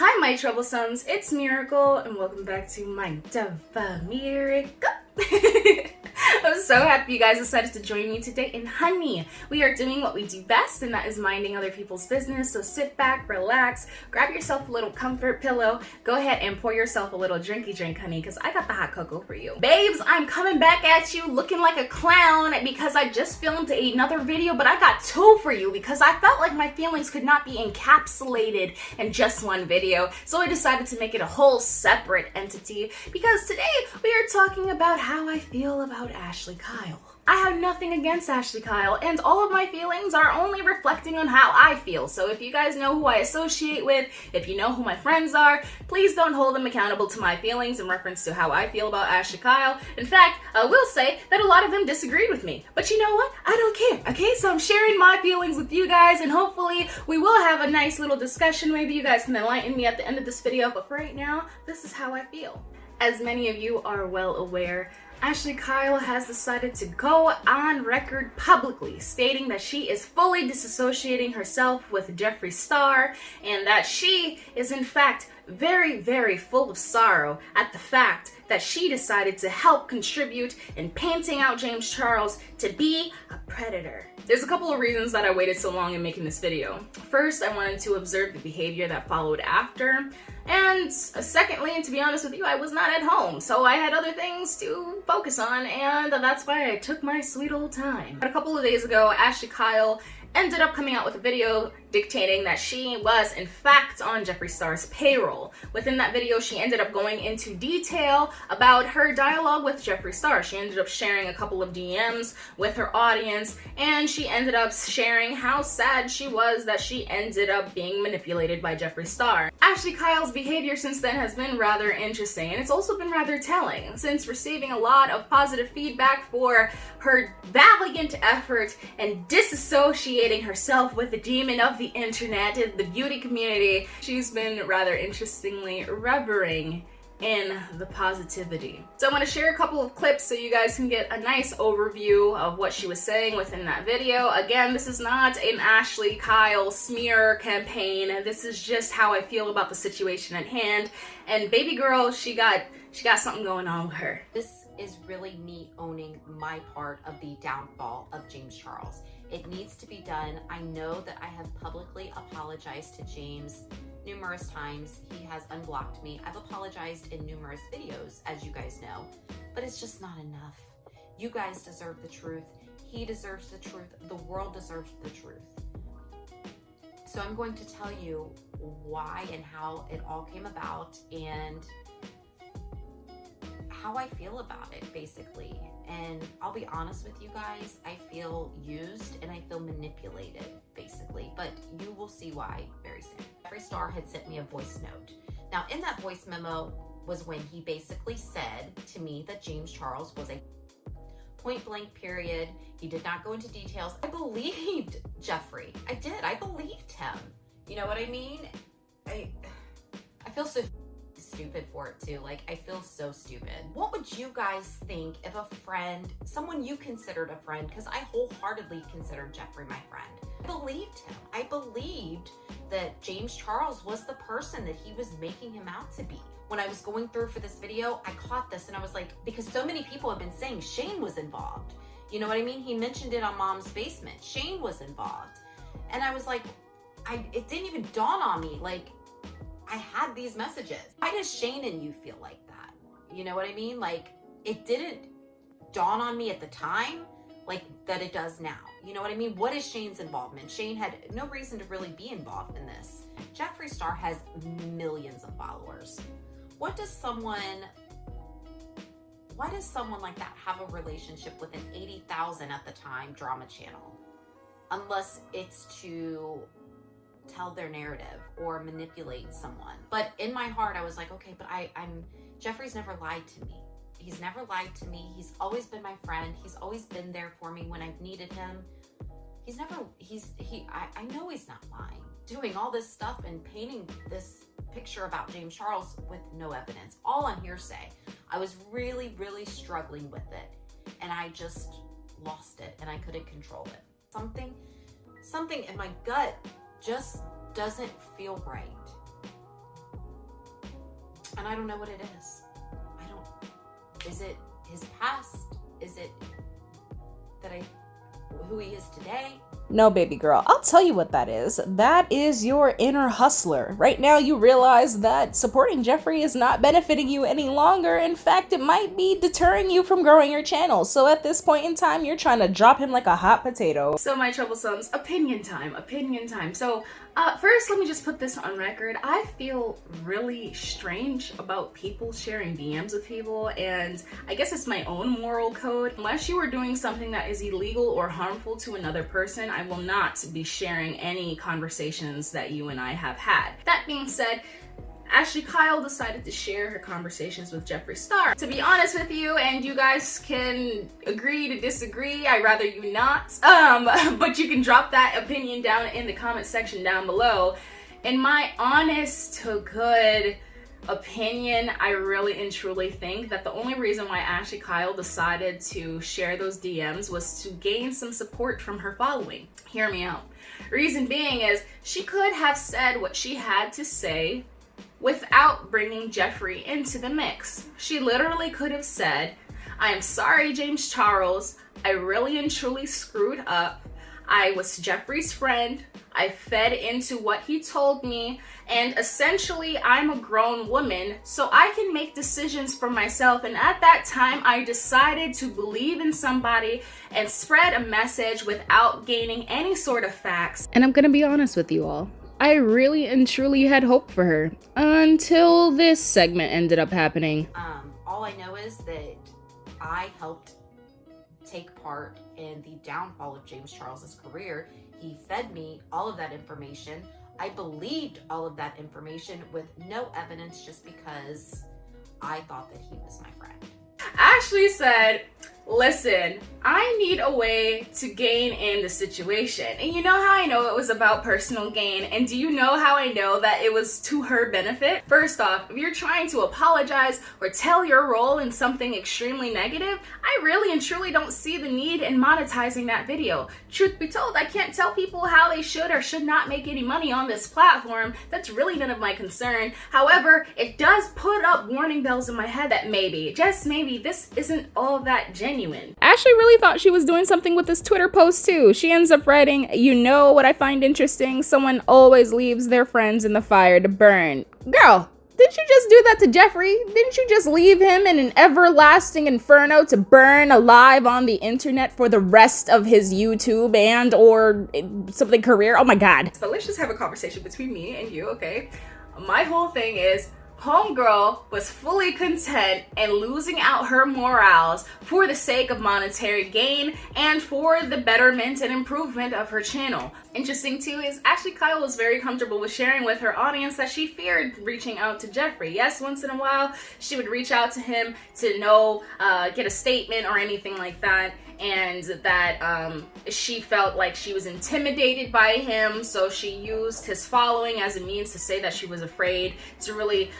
Hi, my Troublesomes, it's Miracle, and welcome back to my Miracle. I'm so happy you guys decided to join me today, and honey, we are doing what we do best, and that is minding other people's business. So sit back, relax, grab yourself a little comfort pillow, go ahead and pour yourself a little drinky drink, honey, because I got the hot cocoa for you. Babes, I'm coming back at you looking like a clown because I just filmed another video, but I got two for you because I felt like my feelings could not be encapsulated in just one video. So I decided to make it a whole separate entity because today we are talking about how I feel about Ashlye Kyle. I have nothing against Ashlye Kyle, and all of my feelings are only reflecting on how I feel. So if you guys know who I associate with, if you know who my friends are, please don't hold them accountable to my feelings in reference to how I feel about Ashlye Kyle. In fact, I will say that a lot of them disagreed with me. But you know what? I don't care, okay? So I'm sharing my feelings with you guys, and hopefully we will have a nice little discussion. Maybe you guys can enlighten me at the end of this video, but for right now, this is how I feel. As many of you are well aware, Ashlye Kyle has decided to go on record publicly stating that she is fully disassociating herself with Jeffree Star and that she is in fact very, very full of sorrow at the fact that she decided to help contribute in painting out James Charles to be a predator. There's a couple of reasons that I waited so long in making this video. First, I wanted to observe the behavior that followed after. And secondly, and to be honest with you, I was not at home, so I had other things to focus on, and that's why I took my sweet old time. But a couple of days ago, Ashlye Kyle ended up coming out with a video dictating that she was in fact on Jeffree Star's payroll. Within that video, she ended up going into detail about her dialogue with Jeffree Star. She ended up sharing a couple of DMs with her audience, and she ended up sharing how sad she was that she ended up being manipulated by Jeffree Star. Ashlye Kyle's behavior since then has been rather interesting, and it's also been rather telling, since receiving a lot of positive feedback for her valiant effort in disassociating herself with the demon of the internet and the beauty community. She's been rather interestingly revering in the positivity. So I'm going to share a couple of clips so you guys can get a nice overview of what she was saying within that video. Again, this is not an Ashlye Kyle smear campaign. This is just how I feel about the situation at hand. And baby girl, she got something going on with her. This is really me owning my part of the downfall of James Charles. It needs to be done. I know that I have publicly apologized to James numerous times. He has unblocked me. I've apologized in numerous videos, as you guys know, but it's just not enough. You guys deserve the truth. He deserves the truth. The world deserves the truth. So I'm going to tell you why and how it all came about and how I feel about it, basically. And I'll be honest with you guys, I feel used and I feel manipulated, basically, but you will see why very soon. Jeffree Star had sent me a voice note. Now, in that voice memo was when he basically said to me that James Charles was a point blank period. He did not go into details. I believed Jeffree. I did. I believed him. You know what I mean? I feel so stupid for it too. Like, I feel so stupid. What would you guys think if a friend, someone you considered a friend, because I wholeheartedly considered Jeffree my friend, I believed him. I believed that James Charles was the person that he was making him out to be. When I was going through for this video, I caught this and I was like, because so many people have been saying Shane was involved. You know what I mean? He mentioned it on Mom's Basement. Shane was involved. And I was like, it didn't even dawn on me. Like, I had these messages. Why does Shane and you feel like that? You know what I mean? Like, it didn't dawn on me at the time, like that it does now. You know what I mean? What is Shane's involvement? Shane had no reason to really be involved in this. Jeffree Star has millions of followers. Why does someone like that have a relationship with an 80,000 at the time drama channel? Unless it's to tell their narrative or manipulate someone. But in my heart, I was like, okay, but Jeffree's never lied to me. He's never lied to me. He's always been my friend. He's always been there for me when I've needed him. I know he's not lying. Doing all this stuff and painting this picture about James Charles with no evidence, all on hearsay. I was really, really struggling with it, and I just lost it and I couldn't control it. Something in my gut just doesn't feel right. And I don't know what it is. Is it his past? Is it who he is today? No, baby girl, I'll tell you what that is. That is your inner hustler. Right now, you realize that supporting Jeffree is not benefiting you any longer. In fact, it might be deterring you from growing your channel. So at this point in time, you're trying to drop him like a hot potato. So my troublesomes, opinion time. So first, let me just put this on record. I feel really strange about people sharing DMs with people, and I guess it's my own moral code. Unless you are doing something that is illegal or harmful to another person, I will not be sharing any conversations that you and I have had. That being said, Ashlye Kyle decided to share her conversations with Jeffree Star. To be honest with you, and you guys can agree to disagree, I'd rather you not, but you can drop that opinion down in the comment section down below. In my honest to good opinion, I really and truly think that the only reason why Ashlye Kyle decided to share those DMs was to gain some support from her following. Hear me out. Reason being is she could have said what she had to say without bringing Jeffree into the mix. She literally could have said, I am sorry, James Charles. I really and truly screwed up. I was Jeffree's friend. I fed into what he told me, and essentially I'm a grown woman, so I can make decisions for myself. And at that time, I decided to believe in somebody and spread a message without gaining any sort of facts. And I'm gonna be honest with you all. I really and truly had hope for her until this segment ended up happening. All I know is that I helped take part in the downfall of James Charles's career. He fed me all of that information. I believed all of that information with no evidence just because I thought that he was my friend. Ashlye said, listen, I need a way to gain in the situation. And you know how I know it was about personal gain? And do you know how I know that it was to her benefit? First off, if you're trying to apologize or tell your role in something extremely negative, I really and truly don't see the need in monetizing that video. Truth be told, I can't tell people how they should or should not make any money on this platform. That's really none of my concern. However, it does put up warning bells in my head that maybe, just maybe, this isn't all that genuine. Ashlye really thought she was doing something with this Twitter post too. She ends up writing, you know what I find interesting? Someone always leaves their friends in the fire to burn. Girl, didn't you just do that to Jeffree? Didn't you just leave him in an everlasting inferno to burn alive on the internet for the rest of his YouTube and or something career? Oh my God. So let's just have a conversation between me and you, okay? My whole thing is, homegirl was fully content and losing out her morals for the sake of monetary gain and for the betterment and improvement of her channel. Interesting too is Ashlye Kyle was very comfortable with sharing with her audience that she feared reaching out to Jeffree. Yes, once in a while she would reach out to him to get a statement or anything like that, and that she felt like she was intimidated by him, so she used his following as a means to say that she was afraid to really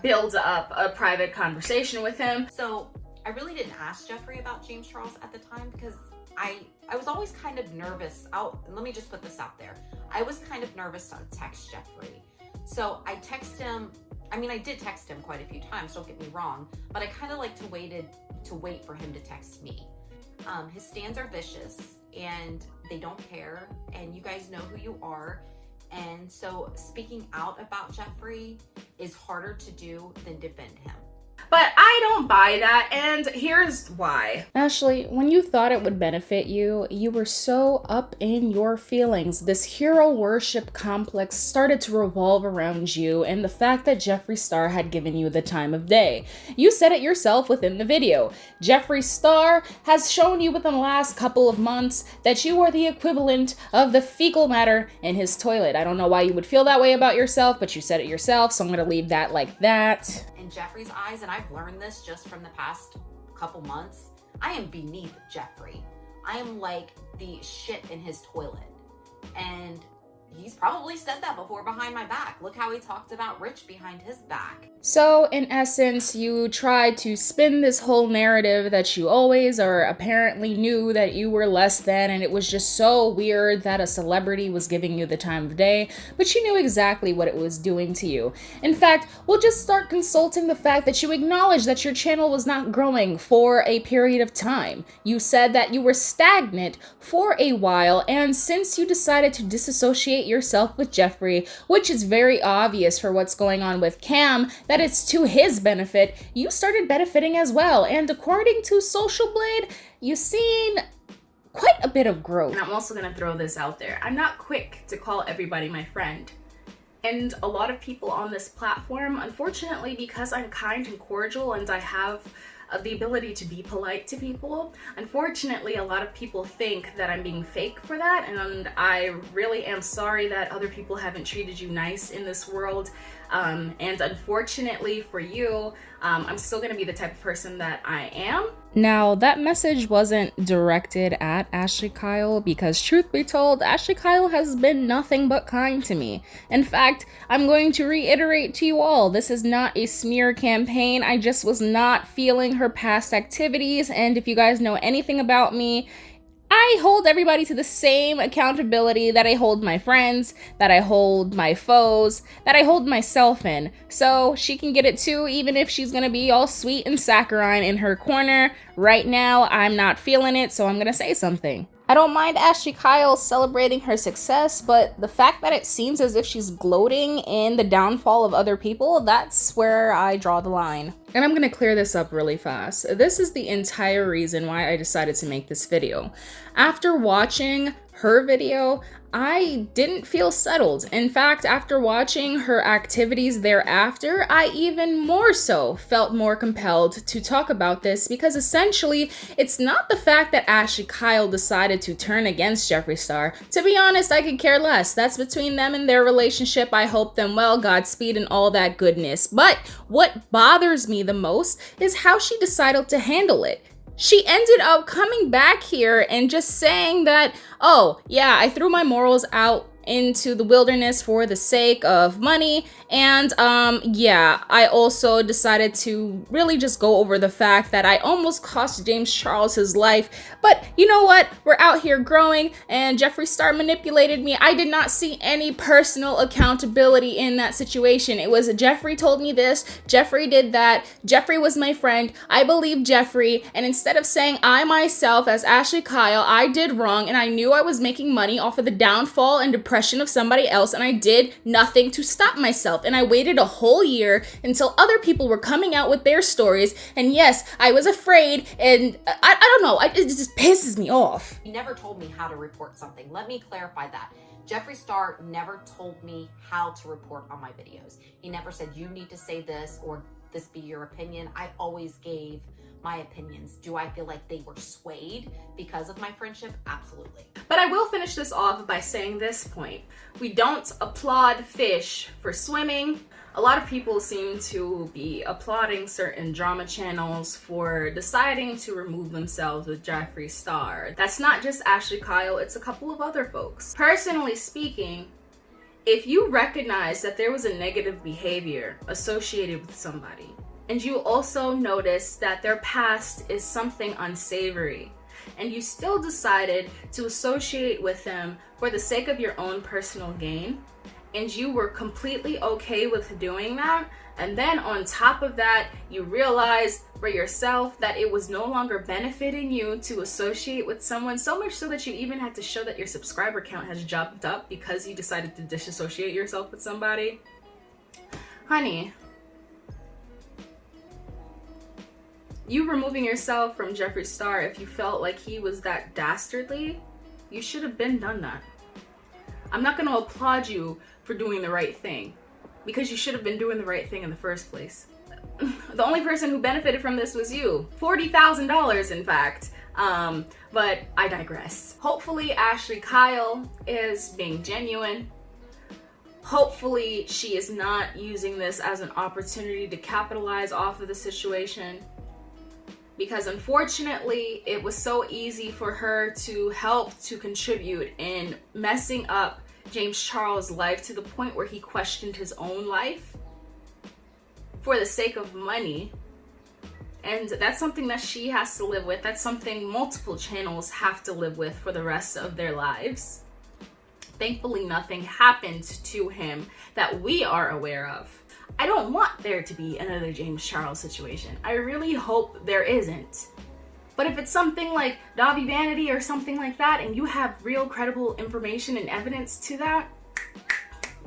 build up a private conversation with him. So I really didn't ask Jeffree about James Charles at the time because I was always kind of nervous. Let me just put this out there. I was kind of nervous to text Jeffree. So I text him. I mean, I did text him quite a few times, don't get me wrong, but I kind of like to wait for him to text me. His stands are vicious and they don't care, and you guys know who you are. And so speaking out about Jeffree is harder to do than defend him. But I don't buy that, and here's why. Ashlye, when you thought it would benefit you, you were so up in your feelings. This hero worship complex started to revolve around you and the fact that Jeffree Star had given you the time of day. You said it yourself within the video. Jeffree Star has shown you within the last couple of months that you are the equivalent of the fecal matter in his toilet. I don't know why you would feel that way about yourself, but you said it yourself, so I'm gonna leave that like that. In Jeffree's eyes, and I've learned this just from the past couple months, I am beneath Jeffree. I am like the shit in his toilet. And he's probably said that before behind my back. Look how he talked about Rich behind his back. So, in essence, you tried to spin this whole narrative that you always or apparently knew that you were less than, and it was just so weird that a celebrity was giving you the time of day, but you knew exactly what it was doing to you. In fact, we'll just start consulting the fact that you acknowledged that your channel was not growing for a period of time. You said that you were stagnant for a while, and since you decided to disassociate yourself with Jeffree, which is very obvious for what's going on with Cam, that it's to his benefit, you started benefiting as well. And according to Social Blade, you've seen quite a bit of growth. And I'm also gonna throw this out there. I'm not quick to call everybody my friend. And a lot of people on this platform, unfortunately, because I'm kind and cordial and I have the ability to be polite to people, unfortunately, a lot of people think that I'm being fake for that, and I really am sorry that other people haven't treated you nice in this world. And unfortunately for you, I'm still gonna be the type of person that I am. Now, that message wasn't directed at Ashlye Kyle because, truth be told, Ashlye Kyle has been nothing but kind to me. In fact, I'm going to reiterate to you all, this is not a smear campaign. I just was not feeling her past activities, and if you guys know anything about me, I hold everybody to the same accountability that I hold my friends, that I hold my foes, that I hold myself in. So she can get it too, even if she's gonna be all sweet and saccharine in her corner. Right now, I'm not feeling it, so I'm gonna say something. I don't mind Ashlye Kyle celebrating her success, but the fact that it seems as if she's gloating in the downfall of other people, that's where I draw the line. And I'm gonna clear this up really fast. This is the entire reason why I decided to make this video. After watching her video, I didn't feel settled. In fact, after watching her activities thereafter, I even more so felt more compelled to talk about this because essentially, it's not the fact that Ashlye Kyle decided to turn against Jeffree Star. To be honest, I could care less. That's between them and their relationship. I hope them well, Godspeed, and all that goodness. But what bothers me the most is how she decided to handle it. She ended up coming back here and just saying that, oh, yeah, I threw my morals out into the wilderness for the sake of money, and yeah, I also decided to really just go over the fact that I almost cost James Charles his life, but you know what, we're out here growing, and Jeffree Star manipulated me. I did not see any personal accountability in that situation. It was Jeffree told me this, Jeffree did that, Jeffree was my friend, I believe Jeffree, and instead of saying I myself as Ashlye Kyle, I did wrong, and I knew I was making money off of the downfall and depression of somebody else, and I did nothing to stop myself, and I waited a whole year until other people were coming out with their stories, and yes, I was afraid, and I don't know, it just pisses me off. He never told me how to report something. Let me clarify that. Jeffree Star never told me how to report on my videos. He never said, you need to say this or this be your opinion. I always gave my opinions. Do I feel like they were swayed because of my friendship? Absolutely. But I will finish this off by saying this point. We don't applaud fish for swimming. A lot of people seem to be applauding certain drama channels for deciding to remove themselves with Jeffree Star. That's not just Ashlye Kyle, it's a couple of other folks. Personally speaking, if you recognize that there was a negative behavior associated with somebody, and you also notice that their past is something unsavory, and you still decided to associate with them for the sake of your own personal gain, and you were completely okay with doing that, and then on top of that, you realized for yourself that it was no longer benefiting you to associate with someone, so much so that you even had to show that your subscriber count has jumped up because you decided to disassociate yourself with somebody. Honey, you removing yourself from Jeffree Star, if you felt like he was that dastardly, you should have been done that. I'm not going to applaud you for doing the right thing, because you should have been doing the right thing in the first place. The only person who benefited from this was you. $40,000 in fact. But I digress. Hopefully Ashlye Kyle is being genuine. Hopefully she is not using this as an opportunity to capitalize off of the situation, because unfortunately it was so easy for her to help to contribute in messing up James Charles' life to the point where he questioned his own life for the sake of money. And that's something that she has to live with. That's something multiple channels have to live with for the rest of their lives. Thankfully, nothing happened to him that we are aware of. I don't want there to be another James Charles situation. I really hope there isn't. But if it's something like Davi Vanity or something like that, and you have real credible information and evidence to that,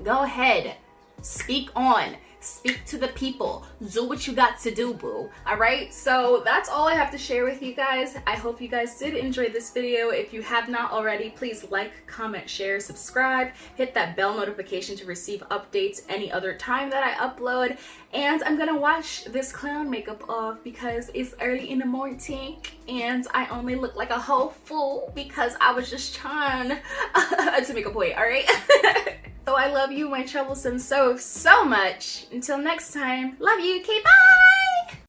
go ahead. Speak on. Speak to the people. Do what you got to do, boo. Alright? So that's all I have to share with you guys. I hope you guys did enjoy this video. If you have not already, please like, comment, share, subscribe. Hit that bell notification to receive updates any other time that I upload. And I'm gonna wash this clown makeup off because it's early in the morning and I only look like a whole fool because I was just trying to make a point, alright? So I love you, my troublesome, so much. Until next time, love you. Okay, bye!